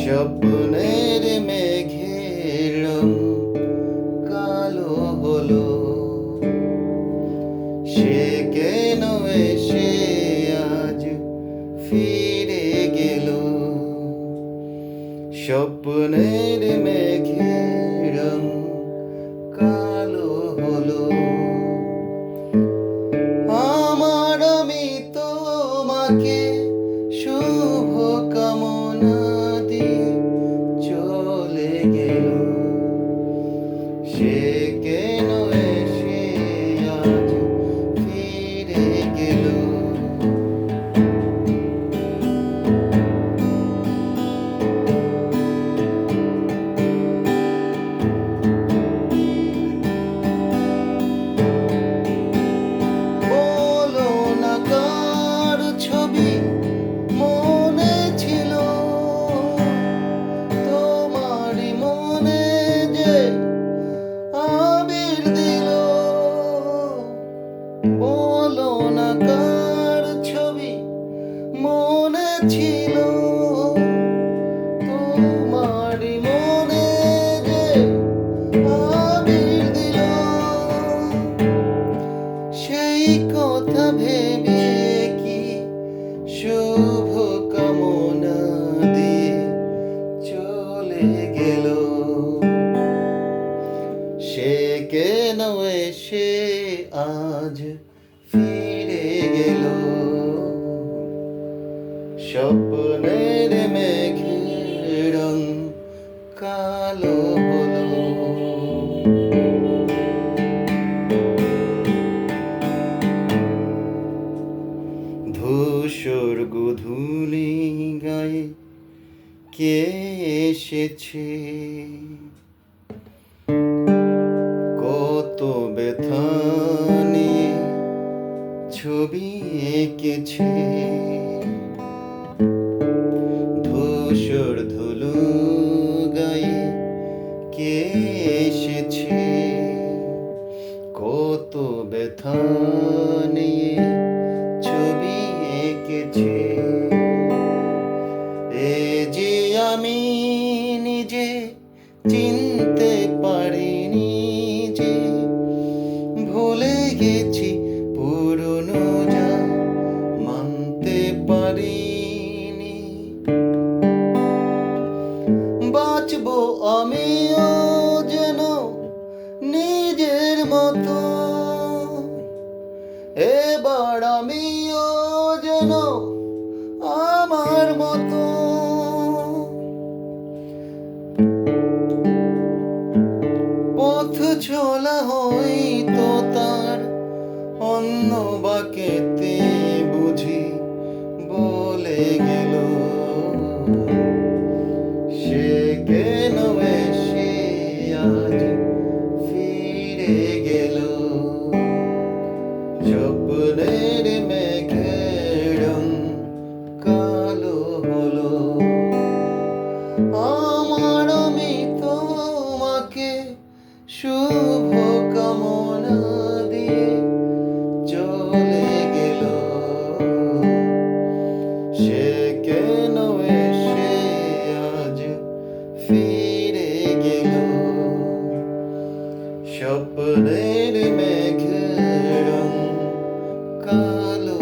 স্বপ্নের মেঘের রং কালো হলো, সে কেন এসে আজ ফিরে গেল। স্বপ্নের মেঘের রং কালো হলো, আমি তোমাকে শুভ কামনা দিয়ে চলে গেল। সে কেন এসে আজ ফিরে গেল। বলো না কার ছবি মনে ছিল, তোমারই মনে যে আবির দিল। বলো না কার ছবি মনে ছিল, তোমারই মনে যে আবির দিল। সেই কথা ভেবে কি শুভ কামনা দিয়ে চলে গেল। সে কেন এসে আজ ফিরে গেল। স্বপ্নের মেঘের রং কালো হলো। ধূসর গোধূলি গায়ে কে এসেছে, কত ব্যথা নিয়ে ছবি এঁকেছে। ধূসর ধুলো গায়ে কে এসেছে, কত ব্যথা নিয়ে ছবি এঁকেছে। এ যে আমি নিজে চিনতে পারিনি, যে ভুলে গেছি পুরনো যা মানতে পারিনি। বাঁচবো আমিও যেন নিজের মতো, এবার আমিও যেন আমার মতো। পথ চলা হয়তো তার অন্য বাকেতে বুঝি বলে গেল। সে কেন এসে আজ ফিরে গেল। স্বপ্নের মেঘের রং কালো হলো, আমি তোমাকে শুভ কামনা দিয়ে চলে গেল। সে কেন এসে আজ ফিরে গেল। স্বপ্নের মেঘের রং কালো